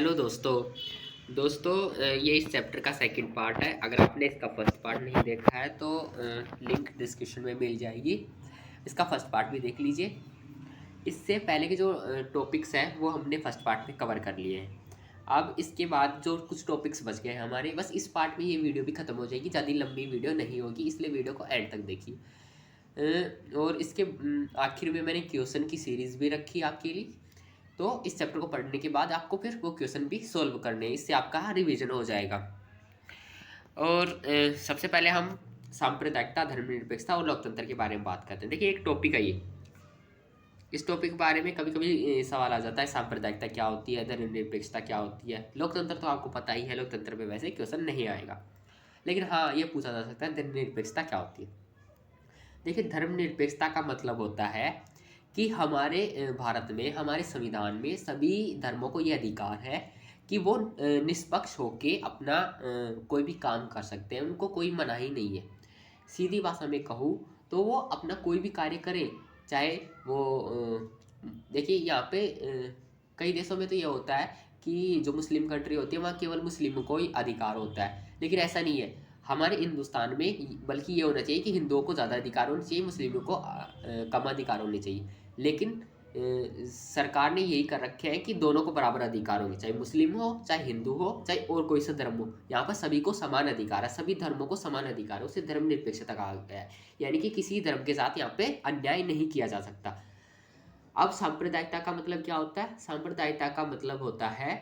Hello दोस्तों ये इस चैप्टर का सेकंड पार्ट है। अगर आपने इसका फर्स्ट पार्ट नहीं देखा है तो लिंक डिस्क्रिप्शन में मिल जाएगी। इसका फर्स्ट पार्ट भी देख लीजिए। इससे पहले के जो टॉपिक्स हैं वो हमने फर्स्ट पार्ट में कवर कर लिए हैं। अब इसके बाद जो कुछ टॉपिक्स बच गए हैं हमारे, बस इस पार्ट में ये वीडियो भी ख़त्म हो जाएगी। ज़्यादा लंबी वीडियो नहीं होगी, इसलिए वीडियो को एंड तक देखिए। और इसके आखिर में मैंने क्वेश्चन की सीरीज़ भी रखी आपके लिए। तो इस चैप्टर को पढ़ने के बाद आपको फिर वो क्वेश्चन भी सॉल्व करने हैं, इससे आपका रिवीजन हो जाएगा। और सबसे पहले हम सांप्रदायिकता, धर्मनिरपेक्षता और लोकतंत्र के बारे में बात करते हैं। देखिए, एक टॉपिक है ये। इस टॉपिक के बारे में कभी कभी सवाल आ जाता है, सांप्रदायिकता क्या होती है, धर्मनिरपेक्षता क्या होती है। लोकतंत्र तो आपको पता ही है, लोकतंत्र पे वैसे क्वेश्चन नहीं आएगा, लेकिन हाँ, ये पूछा जा सकता है धर्मनिरपेक्षता क्या होती है। देखिए, धर्मनिरपेक्षता का मतलब होता है कि हमारे भारत में, हमारे संविधान में सभी धर्मों को ये अधिकार है कि वो निष्पक्ष होके अपना कोई भी काम कर सकते हैं। उनको कोई मनाही नहीं है। सीधी भाषा में कहूँ तो वो अपना कोई भी कार्य करें, चाहे वो देखिए, यहाँ पे कई देशों में तो ये होता है कि जो मुस्लिम कंट्री होती है वहाँ केवल मुस्लिमों को ही अधिकार होता है, लेकिन ऐसा नहीं है। हमारे हिंदुस्तान में बल्कि ये होना चाहिए कि हिंदुओं को ज़्यादा अधिकार होने चाहिए, मुस्लिमों को कम अधिकार होने चाहिए। लेकिन सरकार ने यही कर रखे हैं कि दोनों को बराबर अधिकार होंगे, चाहे मुस्लिम हो, चाहे हिंदू हो, चाहे और कोई सा धर्म हो। यहाँ पर सभी को समान अधिकार है, सभी धर्मों को समान अधिकार है। उसे धर्मनिरपेक्षता कहा गया है, यानी कि किसी धर्म के साथ यहाँ पे अन्याय नहीं किया जा सकता। अब सांप्रदायिकता का मतलब क्या होता है? सांप्रदायिकता का मतलब होता है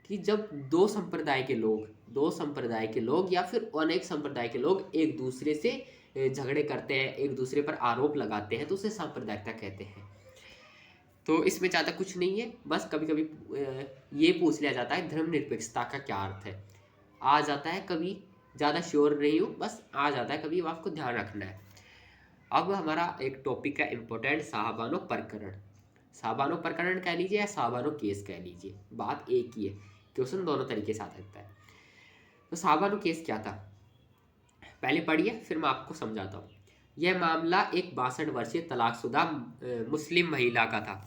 कि जब दो संप्रदाय के लोग या फिर अनेक संप्रदाय के लोग एक दूसरे से झगड़े करते हैं, एक दूसरे पर आरोप लगाते हैं, तो उसे सांप्रदायिकता कहते हैं। तो इसमें ज़्यादा कुछ नहीं है, बस कभी कभी ये पूछ लिया जाता है धर्मनिरपेक्षता का क्या अर्थ है। आ जाता है कभी, ज़्यादा श्योर नहीं हूँ, बस आ जाता है कभी, आपको ध्यान रखना है। अब हमारा एक टॉपिक है इम्पोर्टेंट, शाहबानो प्रकरण। शाहबानो प्रकरण कह लीजिए या शाहबानो केस कह लीजिए, बात एक ही है। क्वेश्चन दोनों तरीके से आ सकता है। तो शाहबानो केस क्या था, पहले पढ़िए, फिर मैं आपको समझाता हूँ। यह मामला एक 62 वर्षीय तलाकशुदा मुस्लिम महिला का था।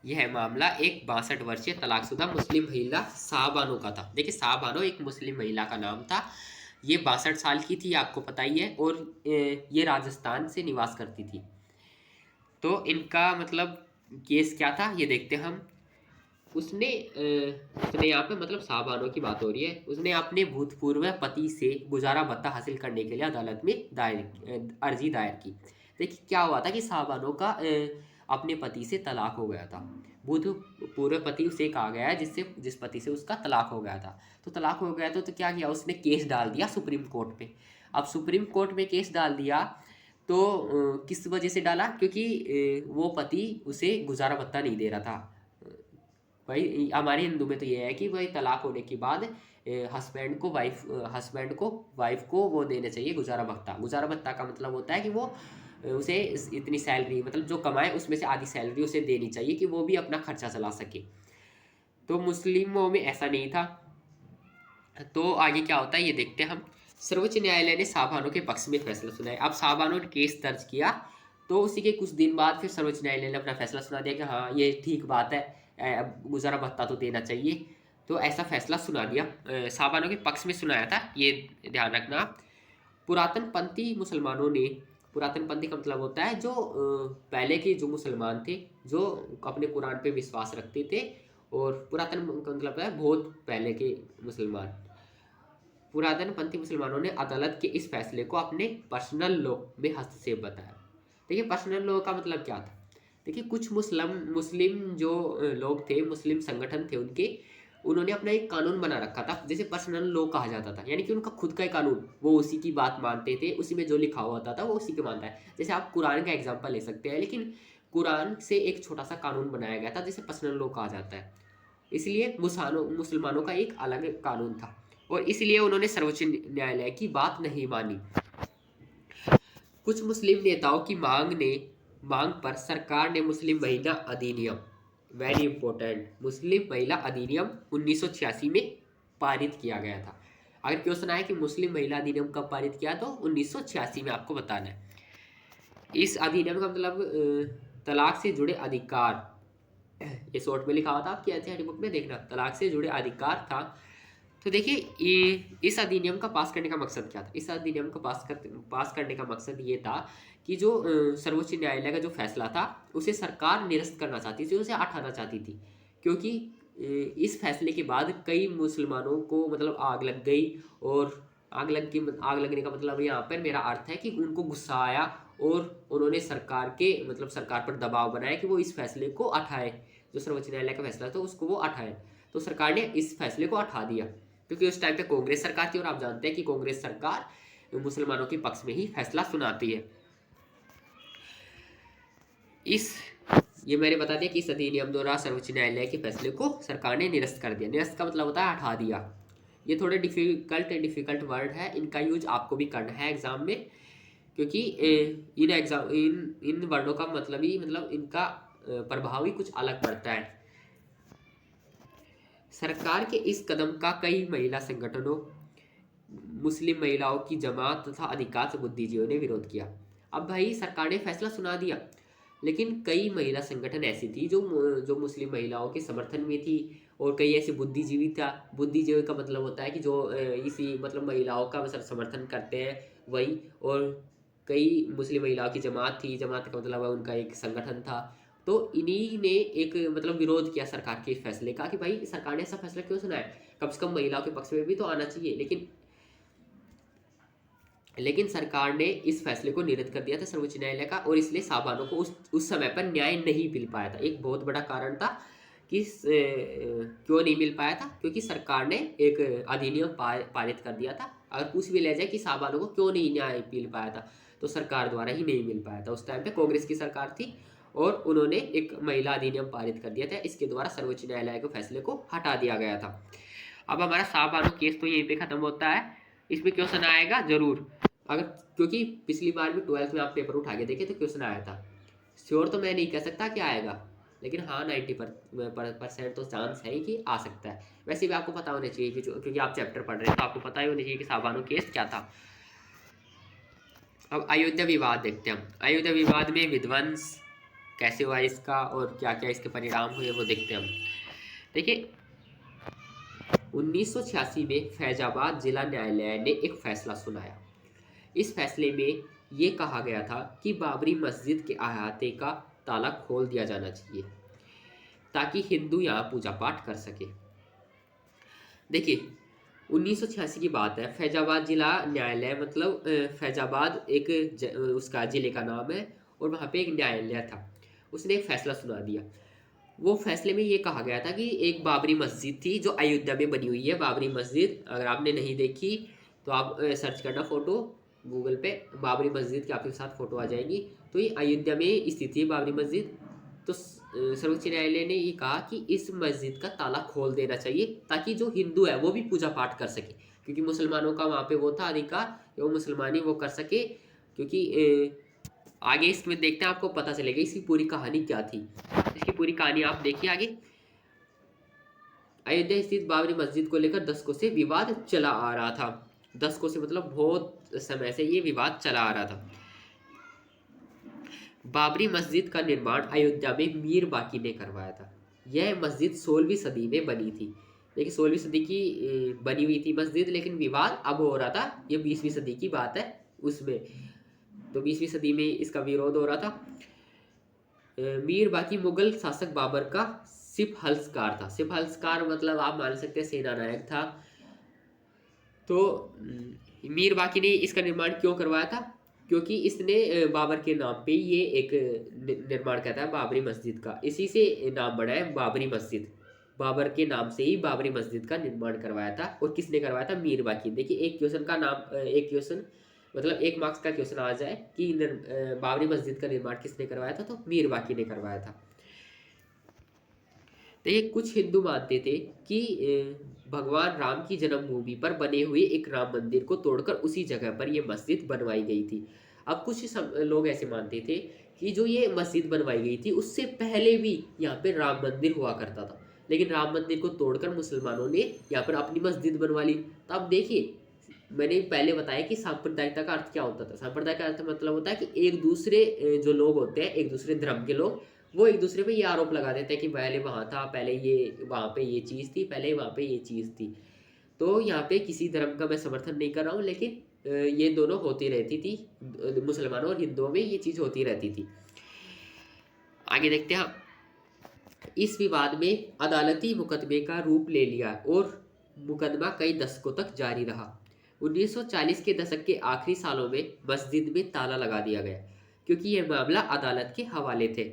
यह मामला एक 62 वर्षीय तलाकशुदा मुस्लिम महिला शाहबानो का था। देखिए, शाहबानो एक मुस्लिम महिला का नाम था। ये 62 साल की थी, आपको पता ही है, और ये राजस्थान से निवास करती थी। तो इनका मतलब केस क्या था ये देखते हैं हम। उसने यहाँ पे मतलब शाहबानो की बात हो रही है। उसने अपने भूतपूर्व पति से गुजारा भत्ता हासिल करने के लिए अदालत में अर्जी दायर की। देखिए, क्या हुआ था कि शाहबानो का अपने पति से तलाक हो गया था। भूतपूर्व पति उसे कहा गया है जिस पति से उसका तलाक हो गया था। तो तलाक हो गया तो क्या किया उसने, केस डाल दिया सुप्रीम कोर्ट में। अब सुप्रीम कोर्ट में केस डाल दिया तो किस वजह से डाला, क्योंकि वो पति उसे गुजारा भत्ता नहीं दे रहा था। भाई, हमारे हिंदू में तो ये है कि भाई तलाक होने के बाद हस्बैंड को वाइफ को वो देना चाहिए गुजारा भत्ता। गुजारा भत्ता का मतलब होता है कि वो उसे इतनी सैलरी, मतलब जो कमाए उसमें से आधी सैलरी उसे देनी चाहिए कि वो भी अपना खर्चा चला सके। तो मुस्लिमों में ऐसा नहीं था। तो आगे क्या होता है ये देखते हैं हम। सर्वोच्च न्यायालय ने शाहबानो के पक्ष में फैसला सुनाया। अब शाहबानो ने केस दर्ज किया, तो उसी के कुछ दिन बाद फिर सर्वोच्च न्यायालय ने अपना फैसला सुना दिया कि हाँ, ये ठीक बात है, गुजारा भत्ता तो देना चाहिए। तो ऐसा फैसला सुना दिया, शाहबानो के पक्ष में सुनाया था, ये ध्यान रखना। पुरातन पंथी का मतलब होता है जो पहले के जो मुसलमान थे, जो अपने कुरान पे विश्वास रखते थे। और पुरातन का मतलब है बहुत पहले के मुसलमान। पुरातन पंथी मुसलमानों ने अदालत के इस फैसले को अपने पर्सनल लॉ में हस्तक्षेप बताया। देखिए, पर्सनल लॉ का मतलब क्या था। देखिए, कुछ मुस्लिम जो लोग थे, मुस्लिम संगठन थे उनके, उन्होंने अपना एक कानून बना रखा था जिसे पर्सनल लॉ कहा जाता था। यानी कि उनका खुद का एक कानून, वो उसी की बात मानते थे, उसी में जो लिखा हुआ होता था वो उसी के मानता है। जैसे आप कुरान का एग्जाम्पल ले सकते हैं, लेकिन कुरान से एक छोटा सा कानून बनाया गया था जिसे पर्सनल लॉ कहा जाता है। इसलिए मुसलमानों का एक अलग कानून था, और इसलिए उन्होंने सर्वोच्च न्यायालय की बात नहीं मानी। कुछ मुस्लिम नेताओं की मांग पर सरकार ने मुस्लिम महिला अधिनियम, वेरी इंपॉर्टेंट, मुस्लिम महिला अधिनियम 1986 में पारित किया गया था। अगर क्वेश्चन आया कि मुस्लिम महिला अधिनियम कब पारित किया, तो 1986 में आपको बताना है। इस अधिनियम का मतलब तलाक से जुड़े अधिकार ये शॉर्ट में लिखा हुआ था आपकी एनसीईआरटी बुक में, देखना, तलाक से जुड़े अधिकार था। तो देखिए ये इस अधिनियम का पास करने का मकसद क्या था। इस अधिनियम को पास करने का मकसद ये था कि जो सर्वोच्च न्यायालय का जो फैसला था उसे सरकार निरस्त करना चाहती थी, उसे हटाना चाहती थी, क्योंकि इस फैसले के बाद कई मुसलमानों को मतलब आग लग गई। और आग लगने का मतलब यहाँ पर मेरा अर्थ है कि उनको गुस्सा आया और उन्होंने सरकार पर दबाव बनाया कि वो इस फैसले को हटाए, जो सर्वोच्च न्यायालय का फैसला था उसको वो हटाए। तो सरकार ने इस फैसले को हटा दिया, क्योंकि उस टाइम पे कांग्रेस सरकार थी और आप जानते हैं कि कांग्रेस सरकार मुसलमानों के पक्ष में ही फैसला सुनाती है। ये मैंने बता दिया कि इस अधिनियम द्वारा सर्वोच्च न्यायालय के फैसले को सरकार ने निरस्त कर दिया। निरस्त का मतलब होता है हटा दिया। ये थोड़े डिफिकल्ट वर्ड है, इनका यूज आपको भी करना है एग्जाम में, क्योंकि इन वर्डों का मतलब इनका प्रभाव ही कुछ अलग पड़ता है। सरकार के इस कदम का कई महिला संगठनों, मुस्लिम महिलाओं की जमात तथा अधिकांश बुद्धिजीवियों ने विरोध किया। अब भाई सरकार ने फैसला सुना दिया, लेकिन कई महिला संगठन ऐसी थी जो मुस्लिम महिलाओं के समर्थन में थी, और कई ऐसे बुद्धिजीवी का मतलब होता है कि जो इसी मतलब महिलाओं का समर्थन करते हैं वही। और कई मुस्लिम महिलाओं की जमात थी, जमात का मतलब है उनका एक संगठन था। तो इन्हीं ने एक मतलब विरोध किया सरकार के इस फैसले का कि भाई सरकार ने ऐसा फैसला क्यों सुना है, कम से कम महिलाओं के पक्ष में भी तो आना चाहिए। लेकिन सरकार ने इस फैसले को निरस्त कर दिया था सर्वोच्च न्यायालय का, और इसलिए साहबानों को उस समय पर न्याय नहीं मिल पाया था। एक बहुत बड़ा कारण था कि क्यों नहीं मिल पाया था, क्योंकि सरकार ने एक अधिनियम पारित कर दिया था। अगर पूछ भी ले जाए कि साहबानों को क्यों नहीं न्याय मिल पाया था, तो सरकार द्वारा ही नहीं मिल पाया था। उस टाइम पे कांग्रेस की सरकार थी और उन्होंने एक महिला अधिनियम पारित कर दिया था, इसके द्वारा सर्वोच्च न्यायालय के फैसले को हटा दिया गया था। अब हमारा साहबानों केस तो यहीं पे खत्म होता है। इसमें क्वेश्चन आएगा जरूर, अगर, क्योंकि पिछली बार भी 12th में आप पेपर उठा के देखे तो क्वेश्चन आया था। श्योर तो मैं नहीं कह सकता कि आएगा, लेकिन हाँ 90% तो चांस है कि आ सकता है। वैसे भी आपको पता होना चाहिए कि क्योंकि आप चैप्टर पढ़ रहे हैं तो आपको पता ही होना चाहिए कि साहबानो केस क्या था। अब अयोध्या विवाद देखते हैं हम। अयोध्या विवाद में विध्वंस कैसे हुआ इसका और क्या क्या इसके परिणाम हुए वो देखते हैं हम। देखिए 1986 में फैजाबाद जिला न्यायालय ने एक फैसला सुनाया। इस फैसले में ये कहा गया था कि बाबरी मस्जिद के अहाते का ताला खोल दिया जाना चाहिए ताकि हिंदू यहाँ पूजा पाठ कर सके। देखिए 1986 की बात है, फैजाबाद जिला न्यायालय मतलब फैजाबाद उसका जिले का नाम है, और वहाँ पे एक न्यायालय था, उसने एक फैसला सुना दिया। वो फैसले में ये कहा गया था कि एक बाबरी मस्जिद थी जो अयोध्या में बनी हुई है। बाबरी मस्जिद अगर आपने नहीं देखी तो आप सर्च करना फोटो गूगल पे, बाबरी मस्जिद की आपके साथ फोटो आ जाएगी। तो ये अयोध्या में स्थित है बाबरी मस्जिद। तो सर्वोच्च न्यायालय ने ये कहा कि इस मस्जिद का ताला खोल देना चाहिए ताकि जो हिंदू है वो भी पूजा पाठ कर सके, क्योंकि मुसलमानों का वहाँ पे वो था अधिकार, वो मुसलमानी वो कर सके। क्योंकि आगे इसमें देखते हैं, आपको पता चलेगा इसकी पूरी कहानी क्या थी। इसकी पूरी कहानी आप देखिए आगे। अयोध्या स्थित बाबरी मस्जिद को लेकर दशकों से विवाद चला आ रहा था। दशकों से मतलब बहुत समय से ये विवाद चला आ रहा था। बाबरी मस्जिद का निर्माण अयोध्या में मीर बाकी ने करवाया था। यह मस्जिद 16वीं सदी में बनी थी। देखिए 16वीं सदी की बनी हुई थी मस्जिद, लेकिन विवाद अब हो रहा था, ये 20वीं सदी की बात है उसमें। तो 20वीं सदी में इसका विरोध हो रहा था। मीर बाकी मुगल शासक बाबर का सिपहल्सकार था। सिपहल्सकार मतलब आप मान सकते हैं सेना नायक था। तो मीर बाकी ने इसका निर्माण क्यों करवाया था, क्योंकि इसने बाबर के नाम पे ये एक निर्माण किया था बाबरी मस्जिद का, इसी से नाम बना है बाबरी मस्जिद। बाबर के नाम से ही बाबरी मस्जिद का निर्माण करवाया था। और किसने करवाया था, मीर बाकी। देखिए एक क्वेश्चन मतलब 1 मार्क्स का क्वेश्चन आ जाए कि बाबरी मस्जिद का निर्माण किसने करवाया था, तो मीर बाकी ने करवाया था। देखिए कुछ हिंदू मानते थे कि भगवान राम की जन्मभूमि पर बने हुए एक राम मंदिर को तोड़कर उसी जगह पर यह मस्जिद बनवाई गई थी। अब कुछ लोग ऐसे मानते थे कि जो ये मस्जिद बनवाई गई थी उससे पहले भी यहाँ पे राम मंदिर हुआ करता था, लेकिन राम मंदिर को तोड़कर मुसलमानों ने यहाँ पर अपनी मस्जिद बनवा ली। तो अब देखिए मैंने पहले बताया कि सांप्रदायिकता का अर्थ क्या होता था। सांप्रदायिक का अर्थ मतलब होता है कि एक दूसरे जो लोग होते हैं, एक दूसरे धर्म के लोग, वो एक दूसरे पे ये आरोप लगा देते हैं कि पहले वहाँ था, पहले ये वहाँ पे ये चीज़ थी, पहले वहाँ पे ये चीज़ थी। तो यहाँ पे किसी धर्म का मैं समर्थन नहीं कर रहा हूँ, लेकिन ये दोनों होती रहती थी, मुसलमानों और हिंदुओं में ये चीज़ होती रहती थी। आगे देखते हैं हम। इस विवाद में अदालती मुकदमे का रूप ले लिया और मुकदमा कई दशकों तक जारी रहा। 1940 के दशक के आखिरी सालों में मस्जिद में ताला लगा दिया गया क्योंकि यह मामला अदालत के हवाले थे।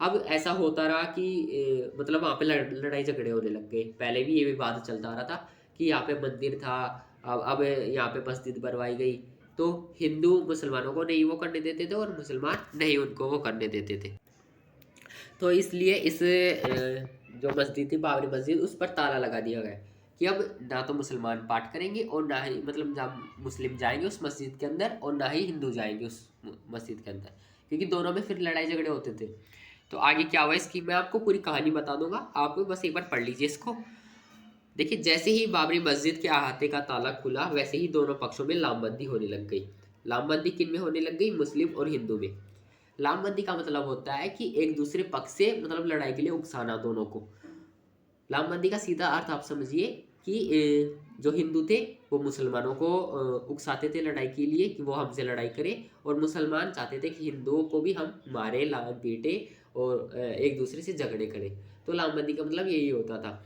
अब ऐसा होता रहा कि मतलब वहाँ पे लड़ाई झगड़े होने लग गए। पहले भी ये विवाद चलता रहा था कि यहाँ पे मंदिर था, अब यहाँ पे मस्जिद बनवाई गई, तो हिंदू मुसलमानों को नहीं वो करने देते थे और मुसलमान नहीं उनको वो करने देते थे। तो इसलिए इस जो मस्जिद थी बाबरी मस्जिद, उस पर ताला लगा दिया गया कि अब ना तो मुसलमान पाठ करेंगे और ना ही मतलब ना मुस्लिम जाएंगे उस मस्जिद के अंदर और ना ही हिंदू जाएंगे उस मस्जिद के अंदर, क्योंकि दोनों में फिर लड़ाई झगड़े होते थे। तो आगे क्या हुआ इसकी मैं आपको पूरी कहानी बता दूंगा, आप बस एक बार पढ़ लीजिए इसको। देखिए, जैसे ही बाबरी मस्जिद के अहाते का ताला खुला वैसे ही दोनों पक्षों में लामबंदी होने लग गई। लामबंदी किन में होने लग गई? मुस्लिम और हिंदू में। लामबंदी का मतलब होता है कि एक दूसरे पक्ष से मतलब लड़ाई के लिए उकसाना दोनों को। लामबंदी का सीधा अर्थ आप समझिए कि जो हिंदू थे वो मुसलमानों को उकसाते थे लड़ाई के लिए कि वो हमसे लड़ाई करे, और मुसलमान चाहते थे कि हिंदुओं को भी हम मारे, पीटे और एक दूसरे से झगड़े करें। तो लामबंदी का मतलब यही होता था।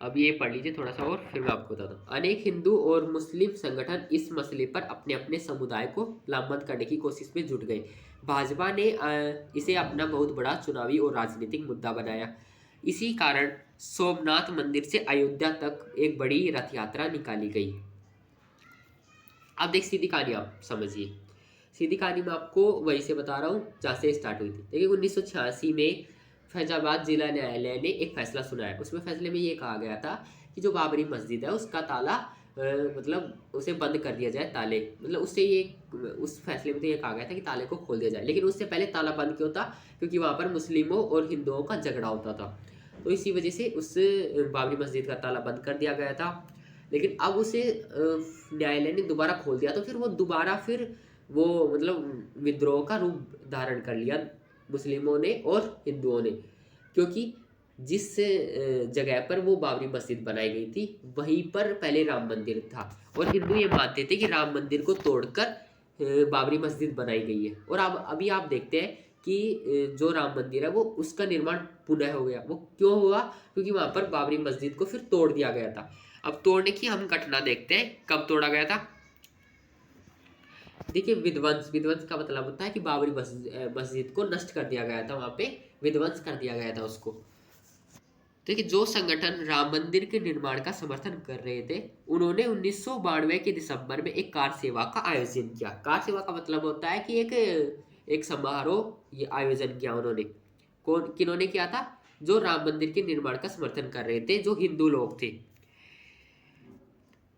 अब ये पढ़ लीजिए थोड़ा सा और फिर मैं आपको बताता हूँ। अनेक हिंदू और मुस्लिम संगठन इस मसले पर अपने अपने समुदाय को लामबंद करने की कोशिश में जुट गए। भाजपा ने इसे अपना बहुत बड़ा चुनावी और राजनीतिक मुद्दा बनाया। इसी कारण सोमनाथ मंदिर से अयोध्या तक एक बड़ी रथ यात्रा निकाली गई। अब देख सीधी कहानी आप समझिए। सीधी कहानी मैं आपको वहीं से बता रहा हूँ जहाँ से स्टार्ट हुई थी। देखिए, 1986 में फैजाबाद जिला न्यायालय ने एक फैसला सुनाया। उसमें फैसले में ये कहा गया था कि जो बाबरी मस्जिद है उसका ताला मतलब उसे बंद कर दिया जाए, ताले मतलब उससे ये उस फैसले में तो ये कहा गया था कि ताले को खोल दिया जाए, लेकिन उससे पहले ताला बंद क्यों था? क्योंकि वहाँ पर मुस्लिमों और हिंदुओं का झगड़ा होता था, तो इसी वजह से उस बाबरी मस्जिद का ताला बंद कर दिया गया था। लेकिन अब उसे न्यायालय ने दोबारा खोल दिया, तो फिर वो दोबारा फिर वो मतलब विद्रोह का रूप धारण कर लिया मुस्लिमों ने और हिंदुओं ने, क्योंकि जिस जगह पर वो बाबरी मस्जिद बनाई गई थी वहीं पर पहले राम मंदिर था, और हिंदू ये मानते थे कि राम मंदिर को तोड़कर बाबरी मस्जिद बनाई गई है। और अब अभी आप देखते हैं कि जो राम मंदिर है वो उसका निर्माण पुनः हो गया। वो क्यों हुआ? क्योंकि वहां पर बाबरी मस्जिद को फिर तोड़ दिया गया था। अब तोड़ने की हम घटना देखते हैं, कब तोड़ा गया था। देखिए, विध्वंस, विध्वंस का मतलब होता है कि बाबरी मस्जिद को नष्ट कर दिया गया था, वहां पे विध्वंस कर दिया गया था उसको। देखिए, जो संगठन राम मंदिर के निर्माण का समर्थन कर रहे थे उन्होंने 1992 के दिसंबर में एक कार सेवा का आयोजन किया। कार सेवा का मतलब होता है कि एक समारोह ये आयोजन किया उन्होंने। कौन किन्होंने किया था? जो राम मंदिर के निर्माण का समर्थन कर रहे थे, जो हिंदू लोग थे।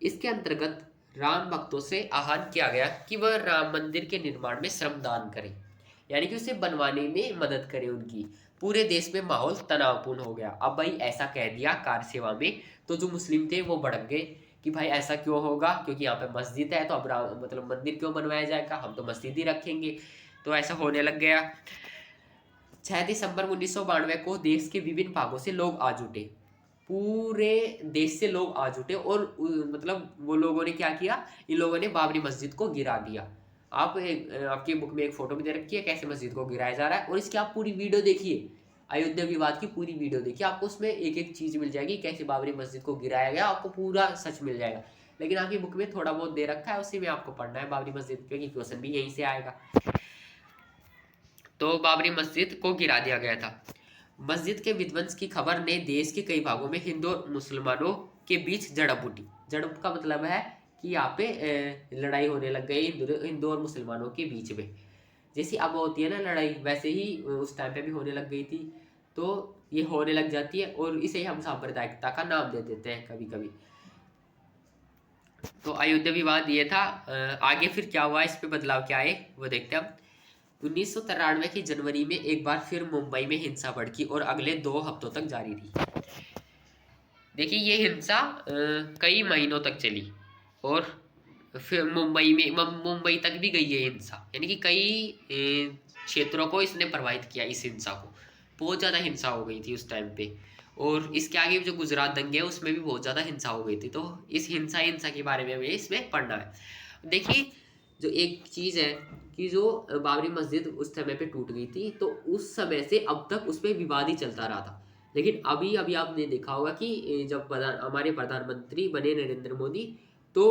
इसके अंतर्गत राम भक्तों से आह्वान किया गया कि वह राम मंदिर के निर्माण में श्रमदान करें, यानी कि उसे बनवाने में मदद करें उनकी। पूरे देश में माहौल तनावपूर्ण हो गया। अब भाई ऐसा कह दिया कार सेवा में, तो जो मुस्लिम थे वो भड़क गए कि भाई ऐसा क्यों होगा, क्योंकि यहाँ पे मस्जिद है तो अब मतलब मंदिर क्यों बनवाया जाएगा, हम तो मस्जिद ही रखेंगे। तो ऐसा होने लग गया। 6 दिसंबर 1992 को देश के विभिन्न भागों से लोग आ जुटे, पूरे देश से लोग आ जुटे, और मतलब वो लोगों ने क्या किया, इन लोगों ने बाबरी मस्जिद को गिरा दिया। आपकी बुक में एक फोटो भी दे रखी है कैसे मस्जिद को गिराया जा रहा है, और इसकी आप पूरी वीडियो देखिए, अयोध्या विवाद की पूरी वीडियो देखिए, आपको उसमें एक एक चीज मिल जाएगी कैसे बाबरी मस्जिद को गिराया गया, आपको पूरा सच मिल जाएगा। लेकिन आपकी बुक में थोड़ा बहुत दे रखा है, उसी में आपको पढ़ना है बाबरी मस्जिद, क्योंकि क्वेश्चन भी यहीं से आएगा। तो बाबरी मस्जिद को गिरा दिया गया था। मस्जिद के विध्वंस की खबर ने देश के कई भागों में हिंदू और मुसलमानों के बीच झड़प उठी। झड़प का मतलब है कि यहाँ पे लड़ाई होने लग गई हिंदू और मुसलमानों के बीच में। जैसी अब होती है ना लड़ाई, वैसे ही उस टाइम पे भी होने लग गई थी। तो ये होने लग जाती है और इसे हम सांप्रदायिकता का नाम दे देते हैं कभी कभी। तो अयोध्या विवाद ये था। आगे फिर क्या हुआ, इस पे बदलाव क्या आए वो देखते हैं हम। 1993 की जनवरी में एक बार फिर मुंबई में हिंसा भड़की और अगले 2 हफ्तों तक जारी रही। देखिए, ये हिंसा कई महीनों तक चली और फिर मुंबई तक भी गई है हिंसा, यानी कि कई क्षेत्रों को इसने प्रभावित किया इस हिंसा को। बहुत ज़्यादा हिंसा हो गई थी उस टाइम पे। और इसके आगे जो गुजरात दंगे है उसमें भी बहुत ज़्यादा हिंसा हो गई थी। तो इस हिंसा के बारे में हमें इसमें पढ़ना है। देखिए, जो एक चीज़ है कि जो बाबरी मस्जिद उस समय पे टूट गई थी, तो उस समय से अब तक उस पर विवाद ही चलता रहा था। लेकिन अभी अभी आपने देखा होगा कि जब हमारे प्रधानमंत्री बने नरेंद्र मोदी, तो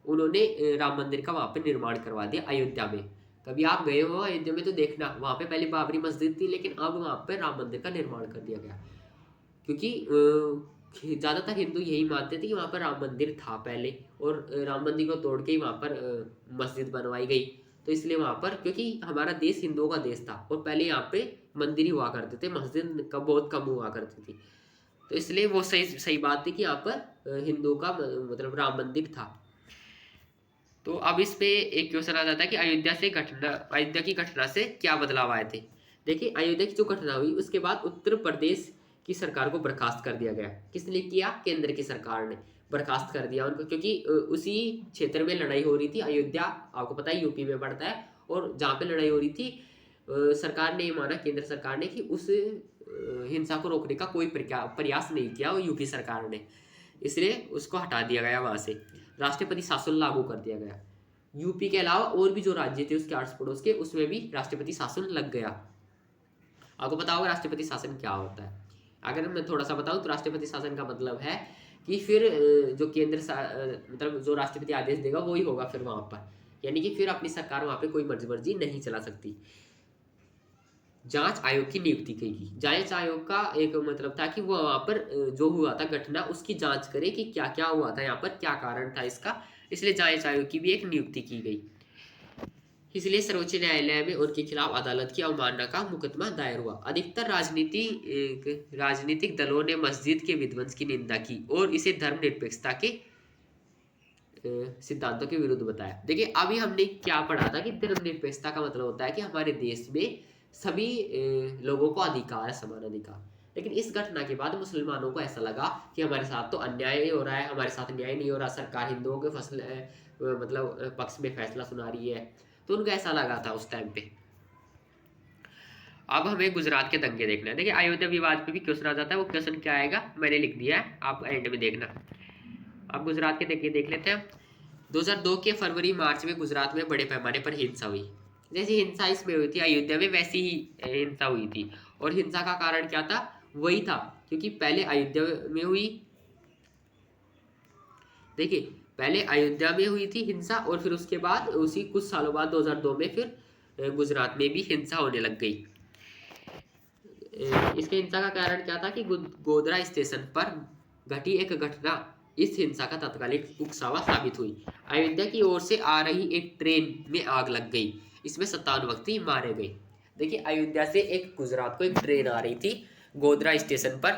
उन्होंने राम मंदिर का वहाँ पे निर्माण करवा दिया अयोध्या में। कभी आप गए हो अयोध्या में तो देखना, वहाँ पे पहले बाबरी मस्जिद थी, लेकिन अब वहाँ पे राम मंदिर का निर्माण कर दिया गया। क्योंकि ज़्यादातर हिंदू यही मानते थे कि वहाँ पर राम मंदिर था पहले, और राम मंदिर को तोड़ के ही वहाँ पर मस्जिद बनवाई गई। तो इसलिए वहाँ पर, क्योंकि हमारा देश हिंदुओं का देश था और पहले यहाँ पे मंदिर ही हुआ करते थे, मस्जिद का बहुत कम हुआ करती थी। तो इसलिए वो सही सही बात थी कि यहाँ पर हिंदुओं का मतलब राम मंदिर था। तो अब इस पे एक क्वेश्चन आ जाता है कि अयोध्या की घटना से क्या बदलाव आए थे। देखिए, अयोध्या की जो घटना हुई उसके बाद उत्तर प्रदेश की सरकार को बर्खास्त कर दिया गया। किसने किया? केंद्र की सरकार ने बर्खास्त कर दिया उनको, क्योंकि उसी क्षेत्र में लड़ाई हो रही थी। अयोध्या आपको पता है यूपी में पड़ता है, और जहाँ पे लड़ाई हो रही थी सरकार ने ये माना, केंद्र सरकार ने, कि उस हिंसा को रोकने का कोई प्रयास नहीं किया वो यूपी सरकार ने, इसलिए उसको हटा दिया गया वहाँ से। राष्ट्रपति शासन लागू कर दिया गया। यूपी के अलावा और भी जो राज्य थे उसके आस पड़ोस के, उसमें भी राष्ट्रपति शासन लग गया। आपको पता होगा राष्ट्रपति शासन क्या होता है। अगर मैं थोड़ा सा बताऊं तो राष्ट्रपति शासन का मतलब है कि फिर जो मतलब जो राष्ट्रपति आदेश देगा वही होगा फिर वहां पर, यानी कि फिर अपनी सरकार वहां पे कोई मर्जी नहीं चला सकती। जांच आयोग की नियुक्ति की गई। जांच आयोग का एक मतलब था कि वो वहां पर जो हुआ था घटना उसकी जांच करे कि क्या क्या हुआ था, यहाँ पर क्या कारण था इसका, इसलिए जांच आयोग की भी एक नियुक्ति की गई। इसलिए सर्वोच्च न्यायालय में उनके खिलाफ अदालत की अवमानना का मुकदमा दायर हुआ। अधिकतर राजनीतिक दलों ने मस्जिद के विध्वंस की निंदा की और इसे धर्मनिरपेक्षता के सिद्धांतों के विरुद्ध बताया। देखिए, अभी हमने क्या पढ़ा था कि धर्मनिरपेक्षता का मतलब होता है कि हमारे देश में सभी लोगों को अधिकार है, समान अधिकार। लेकिन इस घटना के बाद मुसलमानों को ऐसा लगा कि हमारे साथ तो अन्याय हो रहा है, हमारे साथ न्याय नहीं हो रहा, सरकार हिंदुओं के मतलब पक्ष में फैसला सुना रही है। तो उनको ऐसा लगा था उस टाइम पे। अब हमें गुजरात के दंगे देखना है। देखिए, अयोध्या विवाद पे भी क्वेश्चन आ जाता है। वो क्वेश्चन क्या आएगा मैंने लिख दिया है, आप एंड में देखना। अब गुजरात के दंगे देख लेते हैं। 2002 के फरवरी मार्च में गुजरात में बड़े पैमाने पर हिंसा हुई। जैसी हिंसा इसमें हुई थी अयोध्या में, वैसी ही हिंसा हुई थी। और हिंसा का कारण क्या था? वही था क्योंकि पहले अयोध्या में हुई, देखिए पहले अयोध्या में हुई थी हिंसा, और फिर उसके बाद उसी कुछ सालों बाद 2002 में फिर गुजरात में भी हिंसा होने लग गई। इसके हिंसा का कारण क्या था कि गोधरा स्टेशन पर घटी एक घटना इस हिंसा का तत्कालिक उकसावा साबित हुई। अयोध्या की ओर से आ रही एक ट्रेन में आग लग गई, इसमें 57 व्यक्ति मारे गए। देखिए, अयोध्या से एक गुजरात को एक ट्रेन आ रही थी गोधरा स्टेशन पर,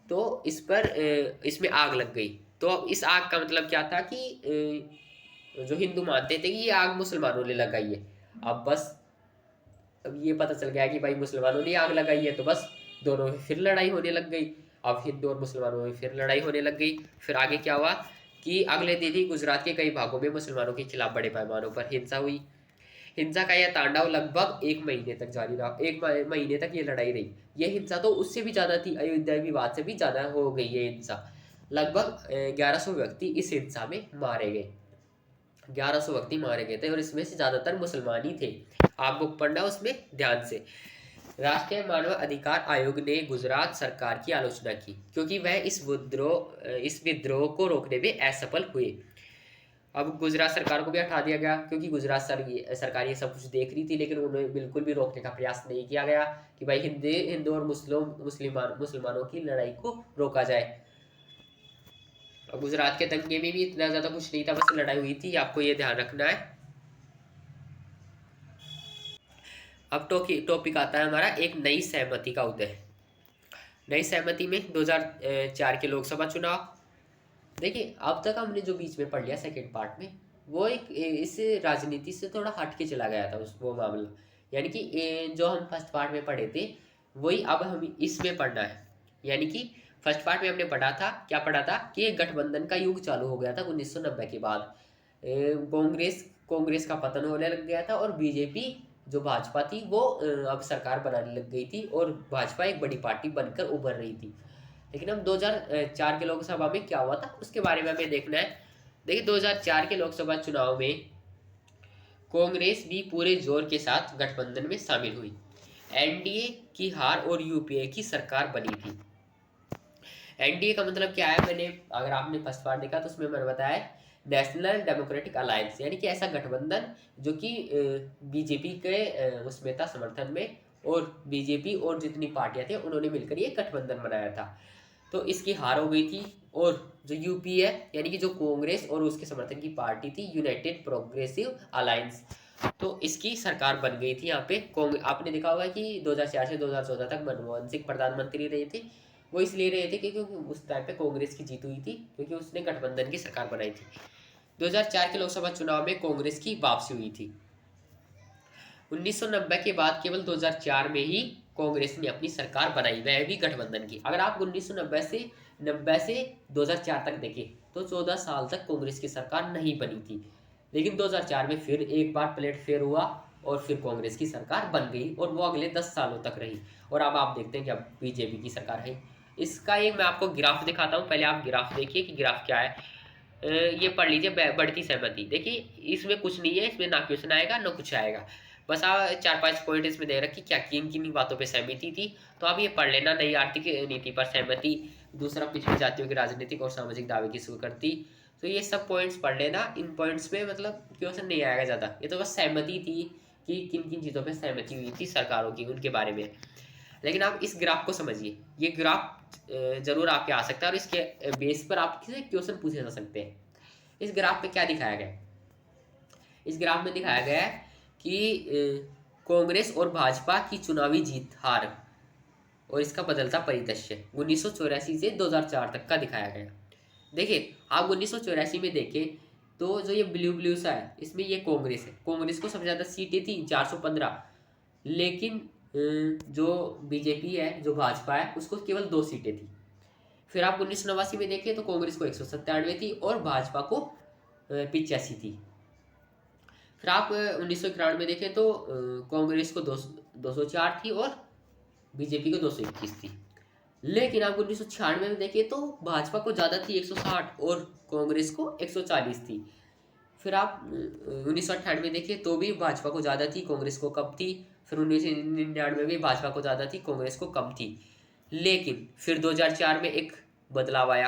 तो इसमें आग लग गई। तो इस आग का मतलब क्या था कि जो हिंदू मानते थे कि ये आग मुसलमानों ने लगाई है। अब बस अब ये पता चल गया कि भाई मुसलमानों ने आग लगाई है, तो बस दोनों में फिर लड़ाई होने लग गई। अब हिंदू और मुसलमानों में फिर लड़ाई होने लग गई। फिर आगे क्या हुआ कि अगले दिन ही गुजरात के कई भागों में मुसलमानों के खिलाफ बड़े पैमानों पर हिंसा हुई। हिंसा का यह तांडव लगभग 1 महीने तक जारी रहा। 1 महीने तक ये लड़ाई रही। यह हिंसा तो उससे भी ज्यादा थी, अयोध्या विवाद से भी ज्यादा हो गई ये हिंसा। लगभग 1100 व्यक्ति इस हिंसा में मारे गए। 1100 व्यक्ति मारे गए थे और इसमें से ज्यादातर मुसलमान ही थे। आपको पढ़ना उसमें ध्यान से। राष्ट्रीय मानव अधिकार आयोग ने गुजरात सरकार की आलोचना की क्योंकि वह इस विद्रोह को रोकने में असफल हुए। अब गुजरात सरकार को भी हटा दिया गया क्योंकि गुजरात सरकार ये सब कुछ देख रही थी, लेकिन उन्हें बिल्कुल भी रोकने का प्रयास नहीं किया गया कि भाई हिंदू और मुसलमानों की लड़ाई को रोका जाए। और गुजरात के दंगे में भी इतना ज्यादा कुछ नहीं था, बस लड़ाई हुई थी, आपको ये ध्यान रखना है। अब टॉपिक आता है हमारा एक नई सहमति का उदय। नई सहमति में 2004 के लोकसभा चुनाव। देखिए, अब तक हमने जो बीच में पढ़ लिया सेकंड पार्ट में, वो एक इस राजनीति से थोड़ा हट के चला गया था वो मामला, यानी कि जो हम फर्स्ट पार्ट में पढ़े थे वही अब हम इसमें पढ़ना है। यानी कि फर्स्ट पार्ट में हमने पढ़ा था, क्या पढ़ा था कि गठबंधन का युग चालू हो गया था 1990 के बाद। कांग्रेस का पतन होने लग गया था और बीजेपी जो भाजपा थी वो अब सरकार बनाने लग गई थी और भाजपा एक बड़ी पार्टी बनकर उभर रही थी। लेकिन अब 2004 के लोकसभा में क्या हुआ था उसके बारे में हमें देखना है। देखिए 2004 के लोकसभा चुनाव में कांग्रेस भी पूरे जोर के साथ गठबंधन में शामिल हुई। एनडीए की हार और यूपीए की सरकार बनी थी। एनडीए का मतलब क्या है, मैंने अगर आपने फर्स्ट पार्ट देखा तो उसमें मैंने बताया नेशनल डेमोक्रेटिक अलायंस, यानी कि ऐसा गठबंधन जो कि बीजेपी के उसमें था समर्थन में, और बीजेपी और जितनी पार्टियां थी उन्होंने मिलकर ये गठबंधन बनाया था। तो इसकी हार हो गई थी और जो यूपीए यानी कि जो कांग्रेस और उसके समर्थन की पार्टी थी यूनाइटेड प्रोग्रेसिव अलायंस, तो इसकी सरकार बन गई थी। यहाँ पे आपने देखा होगा कि 2004 से 2014 तक मनमोहन सिंह प्रधानमंत्री रहे थे। वो इसलिए रहे थे क्योंकि उस टाइम पे कांग्रेस की जीत हुई थी, क्योंकि उसने गठबंधन की सरकार बनाई थी। 2004 के लोकसभा चुनाव में कांग्रेस की वापसी हुई थी। 1990 के बाद केवल 2004 में ही कांग्रेस ने अपनी सरकार बनाई, वह भी गठबंधन की। अगर आप 1990 से 2004 तक देखें तो 14 साल तक कांग्रेस की सरकार नहीं बनी थी। लेकिन 2004 में फिर एक बार प्लेट फेयर हुआ और फिर कांग्रेस की सरकार बन गई और वो अगले 10 सालों तक रही। और अब आप देखते हैं कि अब बीजेपी की सरकार है। इसका एक मैं आपको ग्राफ दिखाता हूँ, पहले आप ग्राफ देखिए कि ग्राफ क्या है। ये पढ़ लीजिए, बढ़ती सहमति। देखिए इसमें कुछ नहीं है, इसमें ना क्वेश्चन आएगा ना कुछ आएगा, बस 4-5 पॉइंट इसमें दे रखी क्या किन किन बातों पे सहमति थी। तो आप ये पढ़ लेना, नई आर्थिक नीति पर सहमति, दूसरा पिछड़ी जातियों की राजनीतिक और सामाजिक दावे की स्वीकृति। तो ये सब पॉइंट्स पढ़ लेना, इन पॉइंट्स में मतलब क्वेश्चन नहीं आएगा ज़्यादा, ये तो बस सहमति थी कि किन किन चीज़ों पर सहमति हुई थी सरकारों की, उनके बारे में। लेकिन आप इस ग्राफ को समझिए, ये ग्राफ जरूर आपके आ सकता है और इसके बेस पर आपसे क्वेश्चन पूछे जा सकते हैं। इस ग्राफ पे क्या दिखाया गया है? इस ग्राफ में दिखाया गया है कि कांग्रेस और भाजपा की चुनावी जीत हार और इसका बदलता परिदृश्य 1984 से 2004 तक का दिखाया गया। देखिए आप 1984 में देखें तो जो ये ब्लू ब्लू सा है इसमें ये कांग्रेस है। कांग्रेस को सबसे ज़्यादा सीटें थी 415, लेकिन जो बीजेपी है, जो भाजपा है, उसको केवल 2 सीटें थी। फिर आप 1989 में देखें तो कांग्रेस को 197 थी और भाजपा को 85 थी। फिर आप 1991 में देखें तो कांग्रेस को 204 थी और बीजेपी को 221 थी। लेकिन आप 1996 में देखें तो भाजपा को ज़्यादा थी 160 और कांग्रेस को 140 थी। फिर आप 1998 में देखें तो भी भाजपा को ज़्यादा थी, कांग्रेस को कम थी। फिर 1999 में भी भाजपा को ज़्यादा थी, कांग्रेस को कम थी। लेकिन फिर 2004 में एक बदलाव आया।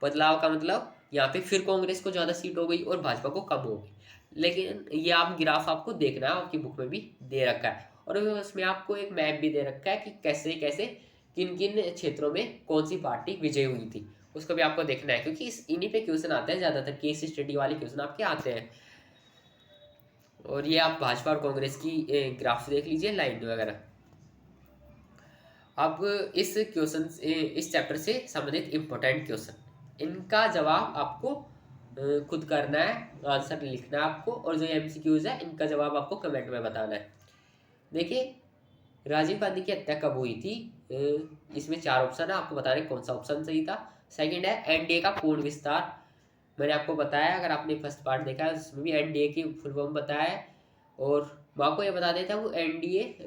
बदलाव का मतलब यहाँ पे फिर कांग्रेस को ज़्यादा सीट हो गई और भाजपा को कम हो गई। लेकिन ये आप ग्राफ आपको देखना है, आपकी बुक में भी दे रखा है और उसमें आपको एक मैप भी दे रखा है कि कैसे कैसे किन किन क्षेत्रों में कौन सी पार्टी विजय हुई थी, उसको भी आपको देखना है, क्योंकि इन्हीं पे क्वेश्चन आते हैं ज़्यादातर, केस स्टडी वाले क्वेश्चन आपके आते हैं। और ये आप भाजपा और कांग्रेस की ग्राफ देख लीजिए, लाइन वगैरह। अब इस क्वेश्चन इस चैप्टर से संबंधित इम्पोर्टेंट क्वेश्चन, इनका जवाब आपको खुद करना है, आंसर लिखना है आपको, और जो एमसीक्यूज है इनका जवाब आपको कमेंट में बताना है। देखिए राजीव गांधी की हत्या कब हुई थी? इसमें 4 ऑप्शन है, आपको बताना है कौन सा ऑप्शन सही था। सेकंड है एनडीए का पूर्ण विस्तार, मैंने आपको बताया, अगर आपने फर्स्ट पार्ट देखा है उसमें भी एनडीए की फुल फॉर्म बताया है। और मैं आपको ये बता देता हूँ एनडीए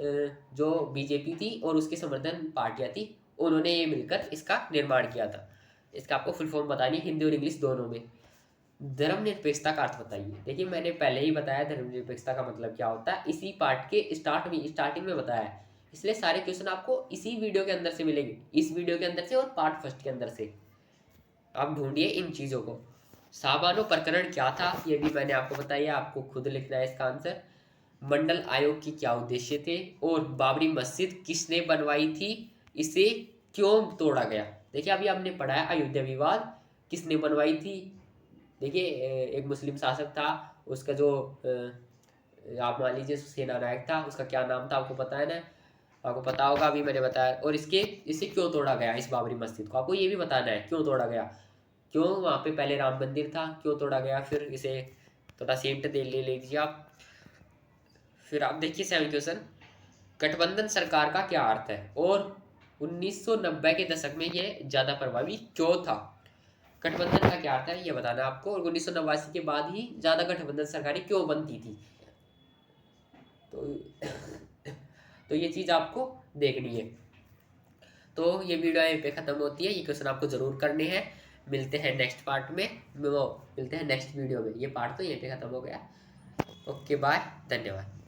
जो बीजेपी थी और उसके समर्थन पार्टियाँ थी, उन्होंने ये मिलकर इसका निर्माण किया था। इसका आपको फुल फॉर्म बतानी है, हिंदी और इंग्लिश दोनों में। धर्मनिरपेक्षता का अर्थ बताइए। देखिए मैंने पहले ही बताया धर्मनिरपेक्षता का मतलब क्या होता है, इसी पार्ट के स्टार्टिंग में बताया है, इसलिए सारे क्वेश्चन आपको इसी वीडियो के अंदर से मिलेंगे, इस वीडियो के अंदर से और पार्ट फर्स्ट के अंदर से। आप ढूंढिए इन चीज़ों को। साबानो प्रकरण क्या था ये भी मैंने आपको बताया, आपको खुद लिखना है इसका आंसर। मंडल आयोग के क्या उद्देश्य थे, और बाबरी मस्जिद किसने बनवाई थी, इसे क्यों तोड़ा गया। देखिए अभी आपने पढ़ा है अयोध्या विवाद किसने बनवाई थी। देखिए एक मुस्लिम शासक था, उसका जो आप मान लीजिए सेना नायक था, उसका क्या नाम था आपको पता है ना, आपको पता होगा, अभी मैंने बताया। और इसे क्यों तोड़ा गया, इस बाबरी मस्जिद को आपको ये भी बताना है क्यों तोड़ा गया, क्यों वहाँ पे पहले राम मंदिर था, क्यों तोड़ा गया। फिर इसे थोड़ा सेंट दे ले लीजिए आप। फिर आप देखिए 7 क्वेश्चन, गठबंधन सरकार का क्या अर्थ है और 1990 के दशक में ये ज़्यादा प्रभावी क्यों था। गठबंधन का क्या अर्थ है ये बताना आपको, और 1989 के बाद ही ज़्यादा गठबंधन सरकारें क्यों बनती थी, तो तो ये चीज़ आपको देखनी है। तो ये वीडियो यहीं पे ख़त्म होती है, ये क्वेश्चन आपको ज़रूर करने हैं। मिलते हैं नेक्स्ट पार्ट में, वो मिलते हैं नेक्स्ट वीडियो में। ये पार्ट तो यहीं पे ख़त्म हो गया। ओके बाय, धन्यवाद।